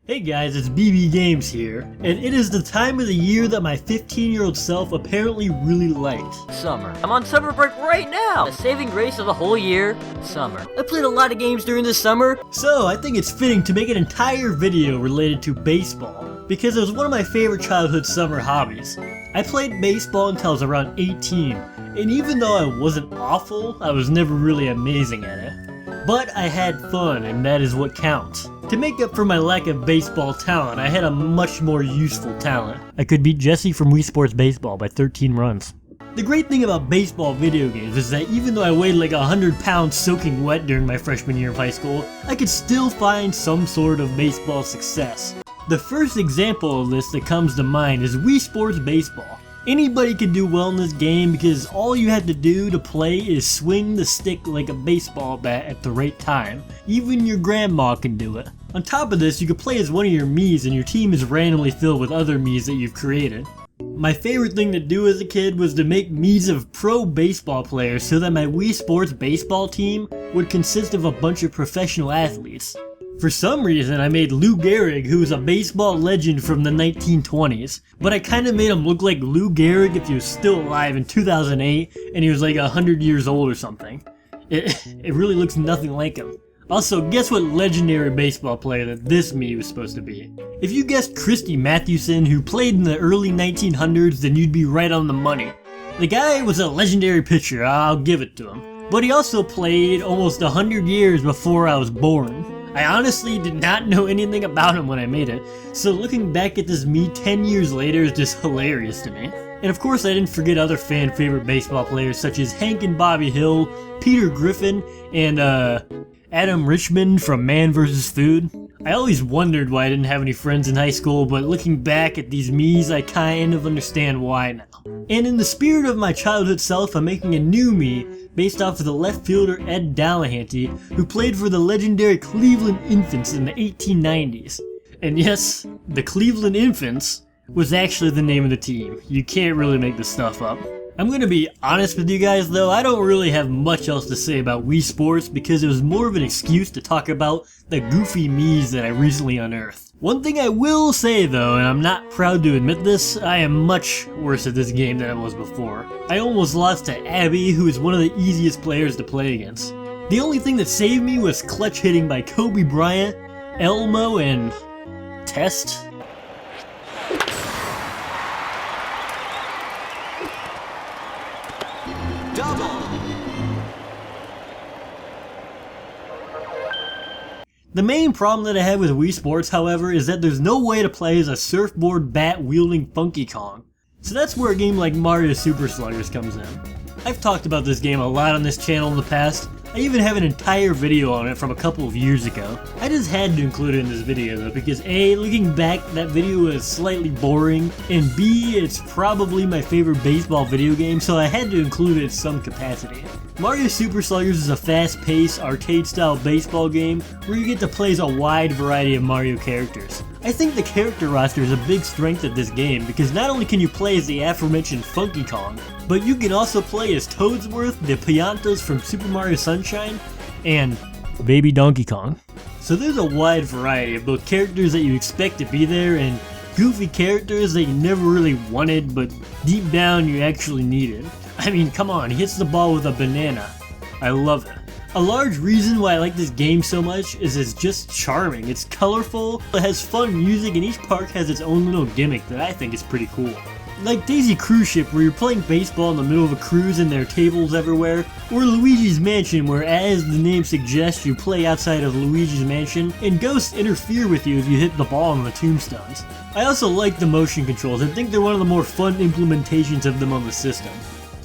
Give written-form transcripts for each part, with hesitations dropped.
Hey guys, it's BB Games here, and it is the time of the year that my 15-year-old self apparently really liked. Summer. I'm on summer break right now! The saving grace of the whole year, summer. I played a lot of games during the summer. So I think it's fitting to make an entire video related to baseball, because it was one of my favorite childhood summer hobbies. I played baseball until I was around 18, and even though I wasn't awful, I was never really amazing at it. But I had fun, and that is what counts. To make up for my lack of baseball talent, I had a much more useful talent. I could beat Jesse from Wii Sports Baseball by 13 runs. The great thing about baseball video games is that even though I weighed like 100 pounds soaking wet during my freshman year of high school, I could still find some sort of baseball success. The first example of this that comes to mind is Wii Sports Baseball. Anybody can do well in this game because all you have to do to play is swing the stick like a baseball bat at the right time. Even your grandma can do it. On top of this, you can play as one of your Miis and your team is randomly filled with other Miis that you've created. My favorite thing to do as a kid was to make Miis of pro baseball players so that my Wii Sports Baseball team would consist of a bunch of professional athletes. For some reason, I made Lou Gehrig, who was a baseball legend from the 1920s, but I kinda made him look like Lou Gehrig if he was still alive in 2008 and he was like 100 years old or something. It really looks nothing like him. Also, guess what legendary baseball player that this Mii was supposed to be? If you guessed Christy Mathewson, who played in the early 1900s, then you'd be right on the money. The guy was a legendary pitcher, I'll give it to him. But he also played almost 100 years before I was born. I honestly did not know anything about him when I made it, so looking back at this Mii 10 years later is just hilarious to me. And of course I didn't forget other fan favorite baseball players such as Hank and Bobby Hill, Peter Griffin, and Adam Richmond from Man vs. Food. I always wondered why I didn't have any friends in high school, but looking back at these Miis I kind of understand why now. And in the spirit of my childhood self, I'm making a new Mii based off of the left fielder Ed Delahanty, who played for the legendary Cleveland Infants in the 1890s. And yes, the Cleveland Infants was actually the name of the team. You can't really make this stuff up. I'm gonna be honest with you guys though, I don't really have much else to say about Wii Sports because it was more of an excuse to talk about the goofy Miis that I recently unearthed. One thing I will say though, and I'm not proud to admit this, I am much worse at this game than I was before. I almost lost to Abby, who is one of the easiest players to play against. The only thing that saved me was clutch hitting by Kobe Bryant, Elmo, and Test. The main problem that I have with Wii Sports, however, is that there's no way to play as a surfboard bat-wielding Funky Kong. So that's where a game like Mario Super Sluggers comes in. I've talked about this game a lot on this channel in the past. I even have an entire video on it from a couple of years ago. I just had to include it in this video though, because A, looking back, that video was slightly boring, and B, it's probably my favorite baseball video game, so I had to include it in some capacity. Mario Super Sluggers is a fast-paced, arcade-style baseball game where you get to play as a wide variety of Mario characters. I think the character roster is a big strength of this game because not only can you play as the aforementioned Funky Kong, but you can also play as Toadsworth, the Piantas from Super Mario Sunshine, and Baby Donkey Kong. So there's a wide variety of both characters that you expect to be there and goofy characters that you never really wanted but deep down you actually needed. I mean, come on, he hits the ball with a banana. I love it. A large reason why I like this game so much is it's just charming. It's colorful, it has fun music, and each park has its own little gimmick that I think is pretty cool. Like Daisy Cruise Ship, where you're playing baseball in the middle of a cruise and there are tables everywhere, or Luigi's Mansion, where as the name suggests, you play outside of Luigi's Mansion, and ghosts interfere with you if you hit the ball on the tombstones. I also like the motion controls. I think they're one of the more fun implementations of them on the system.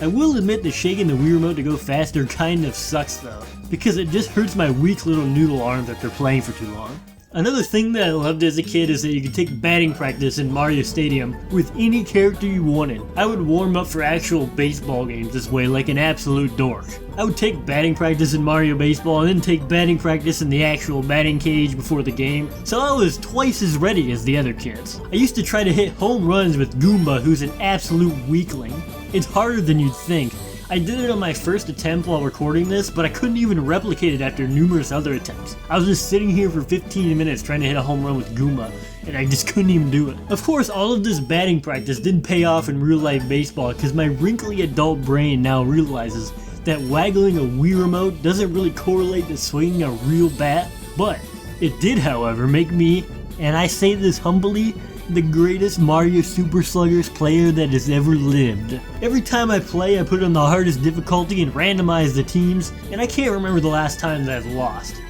I will admit that shaking the Wii Remote to go faster kind of sucks though, because it just hurts my weak little noodle arms after playing for too long. Another thing that I loved as a kid is that you could take batting practice in Mario Stadium with any character you wanted. I would warm up for actual baseball games this way like an absolute dork. I would take batting practice in Mario Baseball and then take batting practice in the actual batting cage before the game, so I was twice as ready as the other kids. I used to try to hit home runs with Goomba, who's an absolute weakling. It's harder than you'd think. I did it on my first attempt while recording this, but I couldn't even replicate it after numerous other attempts. I was just sitting here for 15 minutes trying to hit a home run with Goomba, and I just couldn't even do it. Of course, all of this batting practice didn't pay off in real life baseball because my wrinkly adult brain now realizes that waggling a Wii remote doesn't really correlate to swinging a real bat, but it did, however, make me, and I say this humbly, the greatest Mario Super Sluggers player that has ever lived. Every time I play, I put on the hardest difficulty and randomize the teams, and I can't remember the last time that I've lost.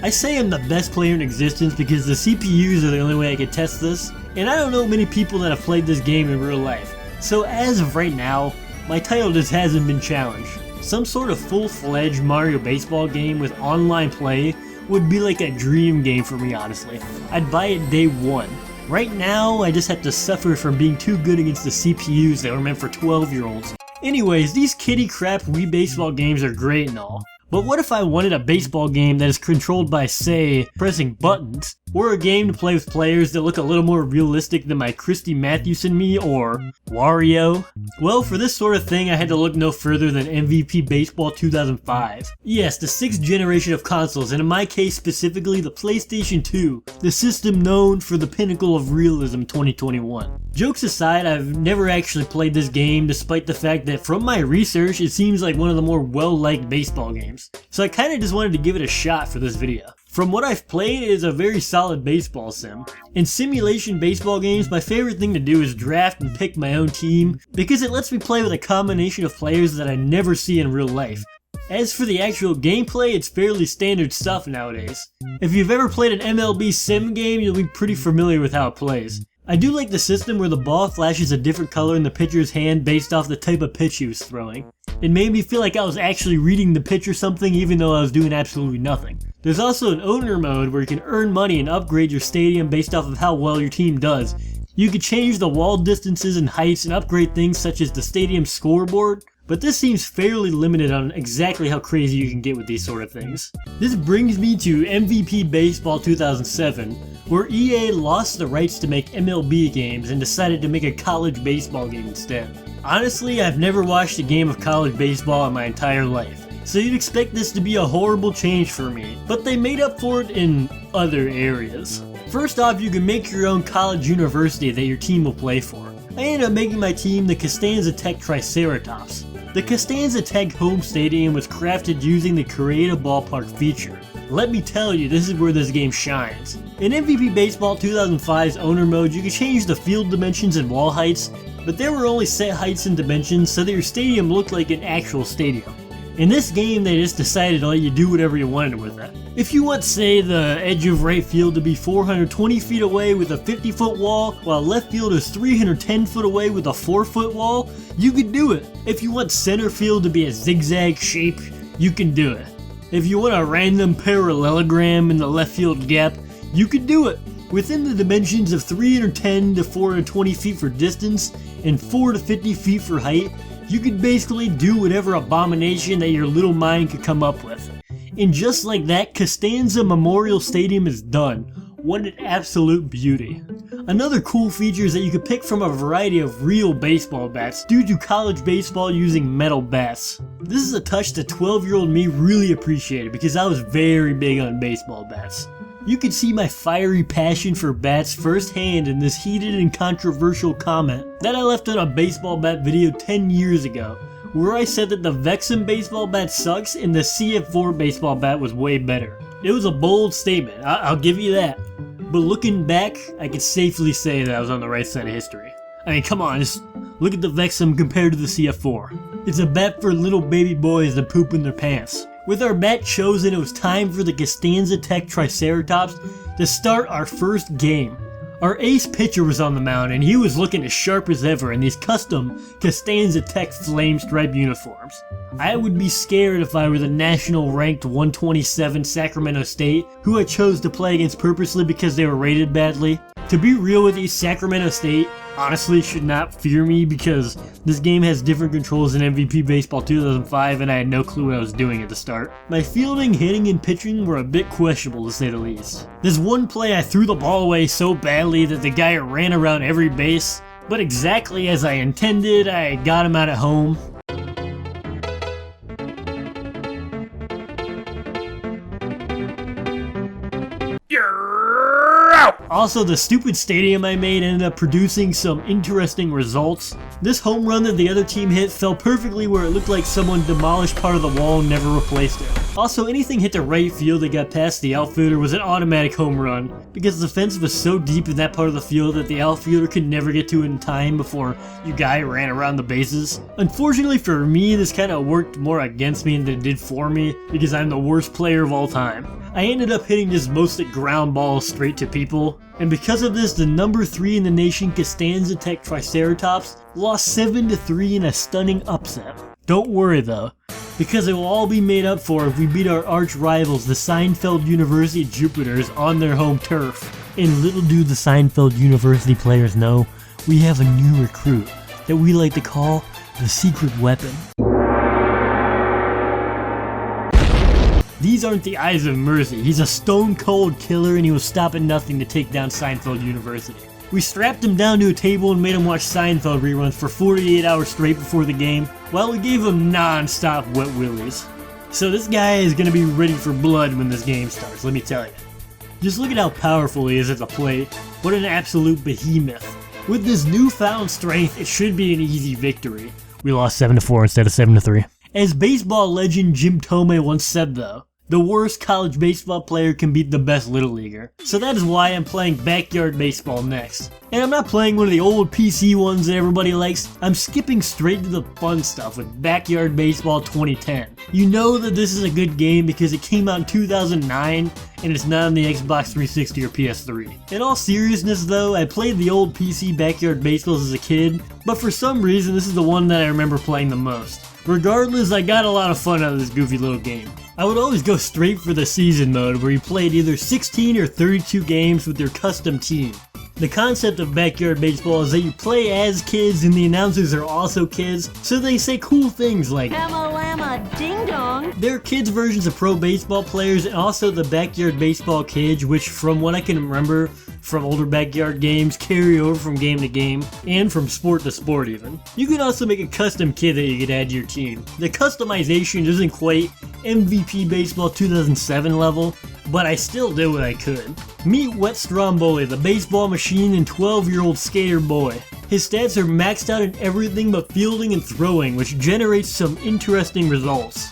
I say I'm the best player in existence because the CPUs are the only way I can test this, and I don't know many people that have played this game in real life. So as of right now, my title just hasn't been challenged. Some sort of full-fledged Mario baseball game with online play would be like a dream game for me, honestly. I'd buy it day one. Right now, I just have to suffer from being too good against the CPUs that were meant for 12-year-olds. Anyways, these kitty crap Wii baseball games are great and all. But what if I wanted a baseball game that is controlled by, say, pressing buttons? Or a game to play with players that look a little more realistic than my Christy Mathewson me or Wario? Well, for this sort of thing I had to look no further than MVP Baseball 2005. Yes, the 6th generation of consoles, and in my case specifically the PlayStation 2, the system known for the pinnacle of realism 2021. Jokes aside, I've never actually played this game despite the fact that from my research it seems like one of the more well-liked baseball games. So I kinda just wanted to give it a shot for this video. From what I've played, it is a very solid baseball sim. In simulation baseball games, my favorite thing to do is draft and pick my own team because it lets me play with a combination of players that I never see in real life. As for the actual gameplay, it's fairly standard stuff nowadays. If you've ever played an MLB sim game, you'll be pretty familiar with how it plays. I do like the system where the ball flashes a different color in the pitcher's hand based off the type of pitch he was throwing. It made me feel like I was actually reading the pitch or something even though I was doing absolutely nothing. There's also an owner mode where you can earn money and upgrade your stadium based off of how well your team does. You can change the wall distances and heights and upgrade things such as the stadium scoreboard, but this seems fairly limited on exactly how crazy you can get with these sort of things. This brings me to MVP Baseball 2007, where EA lost the rights to make MLB games and decided to make a college baseball game instead. Honestly, I've never watched a game of college baseball in my entire life, so you'd expect this to be a horrible change for me, but they made up for it in other areas. First off, you can make your own college university that your team will play for. I ended up making my team the Costanza Tech Triceratops. The Costanza Tech home stadium was crafted using the Creative Ballpark feature. Let me tell you, this is where this game shines. In MVP Baseball 2005's owner mode, you could change the field dimensions and wall heights, but there were only set heights and dimensions so that your stadium looked like an actual stadium. In this game, they just decided to let you do whatever you wanted with it. If you want, say, the edge of right field to be 420 feet away with a 50-foot wall, while left field is 310 foot away with a 4-foot wall, you could do it. If you want center field to be a zigzag shape, you can do it. If you want a random parallelogram in the left field gap, you could do it. Within the dimensions of 310 to 420 feet for distance and 4 to 50 feet for height, you could basically do whatever abomination that your little mind could come up with. And just like that, Costanza Memorial Stadium is done. What an absolute beauty. Another cool feature is that you could pick from a variety of real baseball bats due to college baseball using metal bats. This is a touch that 12-year-old me really appreciated because I was very big on baseball bats. You could see my fiery passion for bats firsthand in this heated and controversial comment that I left on a baseball bat video 10 years ago, where I said that the Vexen baseball bat sucks and the CF4 baseball bat was way better. It was a bold statement, I'll give you that. But looking back, I can safely say that I was on the right side of history. I mean, come on, just look at the Vexen compared to the CF4. It's a bat for little baby boys that poop in their pants. With our bat chosen, it was time for the Costanza Tech Triceratops to start our first game. Our ace pitcher was on the mound and he was looking as sharp as ever in these custom Costanza Tech flame stripe uniforms. I would be scared if I were the national ranked 127 Sacramento State, who I chose to play against purposely because they were rated badly. To be real with you, Sacramento State honestly should not fear me because this game has different controls than MVP Baseball 2005 and I had no clue what I was doing at the start. My fielding, hitting, and pitching were a bit questionable to say the least. This one play I threw the ball away so badly that the guy ran around every base, but exactly as I intended, I got him out at home. Also, the stupid stadium I made ended up producing some interesting results. This home run that the other team hit fell perfectly where it looked like someone demolished part of the wall and never replaced it. Also, anything hit to right field that got past the outfielder was an automatic home run, because the fence was so deep in that part of the field that the outfielder could never get to it in time before you guy ran around the bases. Unfortunately for me, this kind of worked more against me than it did for me, because I'm the worst player of all time. I ended up hitting just mostly ground balls straight to people, and because of this, the number 3 in the nation Costanza Tech Triceratops lost 7-3 in a stunning upset. Don't worry though, because it will all be made up for if we beat our arch rivals, the Seinfeld University Jupiters, on their home turf. And little do the Seinfeld University players know, we have a new recruit that we like to call the secret weapon. These aren't the eyes of mercy. He's a stone-cold killer and he will stop at nothing to take down Seinfeld University. We strapped him down to a table and made him watch Seinfeld reruns for 48 hours straight before the game, while we gave him non-stop wet willies. So this guy is going to be ready for blood when this game starts, let me tell you. Just look at how powerful he is at the plate. What an absolute behemoth. With this newfound strength, it should be an easy victory. We lost 7-4 instead of 7-3. As baseball legend Jim Thome once said though, the worst college baseball player can beat the best little leaguer. So that is why I'm playing backyard baseball next. And I'm not playing one of the old PC ones that everybody likes. I'm skipping straight to the fun stuff with Backyard Baseball 2010. You know that this is a good game because it came out in 2009 and it's not on the Xbox 360 or PS3. In all seriousness though, I played the old PC Backyard Baseballs as a kid, but for some reason this is the one that I remember playing the most. Regardless, I got a lot of fun out of this goofy little game. I would always go straight for the season mode where you played either 16 or 32 games with your custom team. The concept of backyard baseball is that you play as kids and the announcers are also kids, so they say cool things like Llama llama ding dong. There are kids versions of pro baseball players and also the backyard baseball cage, which from what I can remember from older backyard games carry over from game to game and from sport to sport even. You can also make a custom kid that you could add to your team. The customization isn't quite MVP Baseball 2007 level, but I still did what I could. Meet Wet Stromboli, the baseball machine and 12-year-old skater boy. His stats are maxed out in everything but fielding and throwing, which generates some interesting results.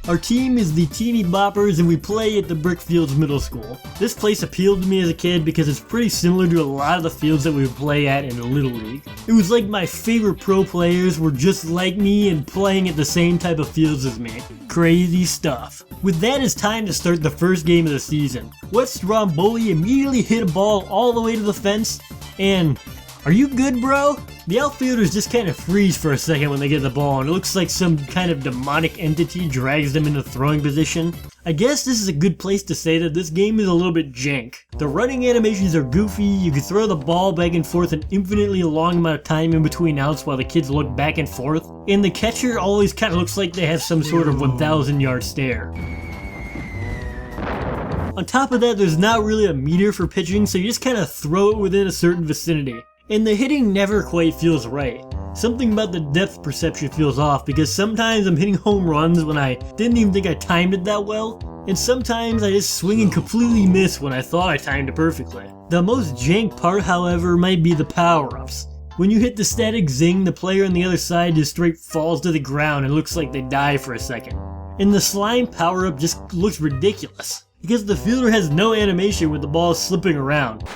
Our team is the Teeny Boppers and we play at the Brickfields Middle School. This place appealed to me as a kid because it's pretty similar to a lot of the fields that we would play at in the Little League. It was like my favorite pro players were just like me and playing at the same type of fields as me. Crazy stuff. With that, it's time to start the first game of the season. Wet Stromboli immediately hit a ball all the way to the fence and... Are you good, bro? The outfielders just kind of freeze for a second when they get the ball and it looks like some kind of demonic entity drags them into throwing position. I guess this is a good place to say that this game is a little bit jank. The running animations are goofy, you can throw the ball back and forth an infinitely long amount of time in between outs while the kids look back and forth, and the catcher always kind of looks like they have some sort of 1,000-yard stare. On top of that, there's not really a meter for pitching, so you just kind of throw it within a certain vicinity. And the hitting never quite feels right. Something about the depth perception feels off because sometimes I'm hitting home runs when I didn't even think I timed it that well, and sometimes I just swing and completely miss when I thought I timed it perfectly. The most jank part, however, might be the power-ups. When you hit the static zing, the player on the other side just straight falls to the ground and looks like they die for a second. And the slime power-up just looks ridiculous because the fielder has no animation with the ball slipping around.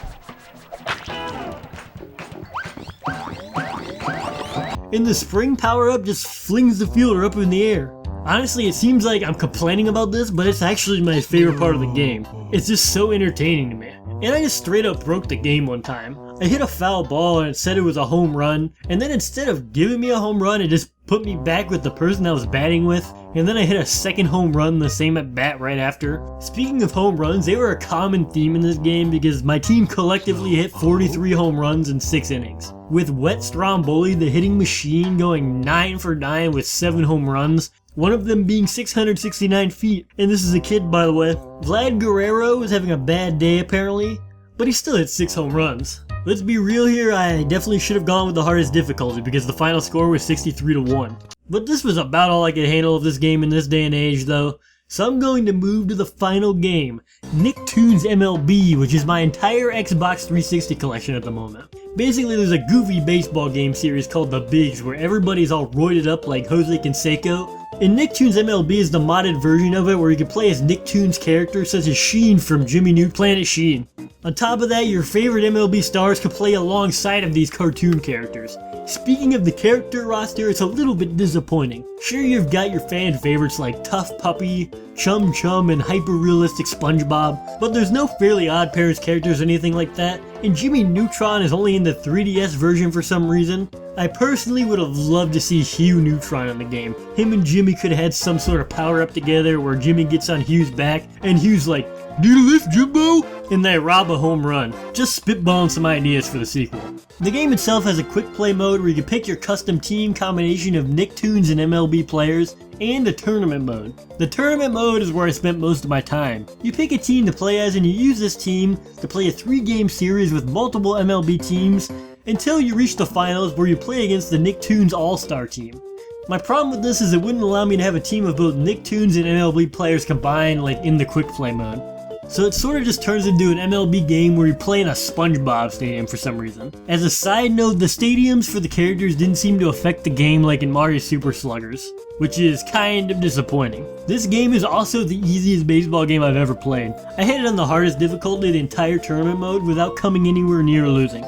And the spring power-up just flings the fielder up in the air. Honestly, it seems like I'm complaining about this, but it's actually my favorite part of the game. It's just so entertaining to me. And I just straight up broke the game one time. I hit a foul ball and it said it was a home run, and then instead of giving me a home run, it just put me back with the person I was batting with, and then I hit a second home run the same at bat right after. Speaking of home runs, they were a common theme in this game because my team collectively hit 43 home runs in 6 innings. With Wet Stromboli, the hitting machine, going 9 for 9 with 7 home runs, one of them being 669 feet, and this is a kid by the way. Vlad Guerrero was having a bad day apparently, but he still hit 6 home runs. Let's be real here, I definitely should have gone with the hardest difficulty because the final score was 63-1. But this was about all I could handle of this game in this day and age though, So I'm going to move to the final game, Nicktoons Mlb, which is my entire Xbox 360 collection at the moment. Basically, there's a goofy baseball game series called The Bigs where everybody's all roided up like Jose Canseco. And Nicktoons Mlb is the modded version of it where you can play as Nicktoons characters such as Sheen from Jimmy Neutron Planet Sheen. On top of that, your favorite MLB stars can play alongside of these cartoon characters. Speaking of the character roster, it's a little bit disappointing. Sure, you've got your fan favorites like Tough Puppy, Chum Chum, and hyper-realistic SpongeBob, but there's no Fairly Odd Parents characters or anything like that, and Jimmy Neutron is only in the 3DS version for some reason. I personally would have loved to see Hugh Neutron in the game. Him and Jimmy could have had some sort of power-up together where Jimmy gets on Hugh's back, and Hugh's like, "Need a lift, Jimbo?" And they rob a home run. Just spitballing some ideas for the sequel. The game itself has a quick play mode where you can pick your custom team combination of Nicktoons and MLB players, and a tournament mode. The tournament mode is where I spent most of my time. You pick a team to play as and you use this team to play a 3-game series with multiple MLB teams until you reach the finals where you play against the Nicktoons All-Star team. My problem with this is it wouldn't allow me to have a team of both Nicktoons and MLB players combined like in the quick play mode. So it sort of just turns into an MLB game where you play in a SpongeBob stadium for some reason. As a side note, the stadiums for the characters didn't seem to affect the game like in Mario Super Sluggers, which is kind of disappointing. This game is also the easiest baseball game I've ever played. I hit it on the hardest difficulty the entire tournament mode without coming anywhere near losing.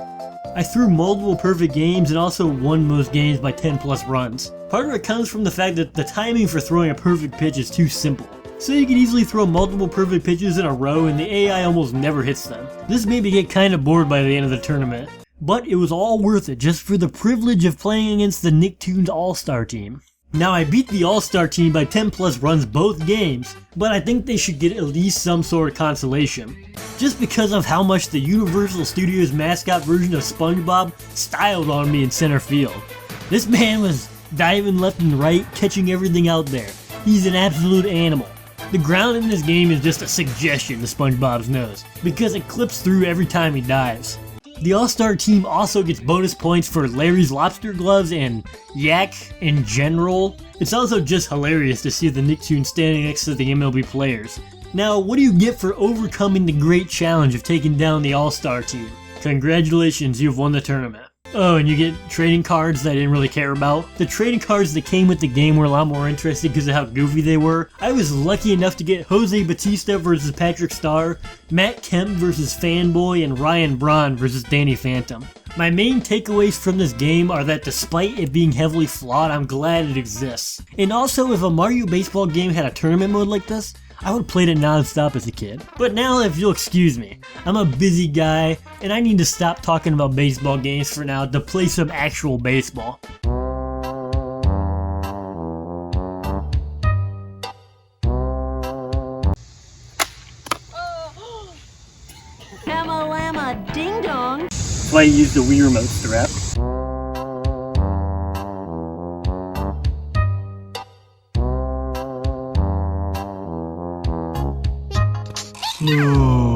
I threw multiple perfect games and also won most games by 10 plus runs. Part of it comes from the fact that the timing for throwing a perfect pitch is too simple. So you can easily throw multiple perfect pitches in a row and the AI almost never hits them. This made me get kinda bored by the end of the tournament. But it was all worth it just for the privilege of playing against the Nicktoons All-Star team. Now I beat the All-Star team by 10 plus runs both games, but I think they should get at least some sort of consolation. Just because of how much the Universal Studios mascot version of SpongeBob styled on me in center field. This man was diving left and right, catching everything out there. He's an absolute animal. The ground in this game is just a suggestion to SpongeBob's nose, because it clips through every time he dives. The All-Star team also gets bonus points for Larry's lobster gloves and Yak in general. It's also just hilarious to see the Nicktoons standing next to the MLB players. Now, what do you get for overcoming the great challenge of taking down the All-Star team? Congratulations, you've won the tournament. Oh, and you get trading cards that I didn't really care about. The trading cards that came with the game were a lot more interesting because of how goofy they were. I was lucky enough to get Jose Bautista versus Patrick Starr, Matt Kemp versus Fanboy, and Ryan Braun versus Danny Phantom. My main takeaways from this game are that despite it being heavily flawed, I'm glad it exists. And also, if a Mario baseball game had a tournament mode like this, I would have played it non-stop as a kid. But now, if you'll excuse me, I'm a busy guy, and I need to stop talking about baseball games for now to play some actual baseball. Lama lama ding dong. That's why you use the Wii Remote strap. No.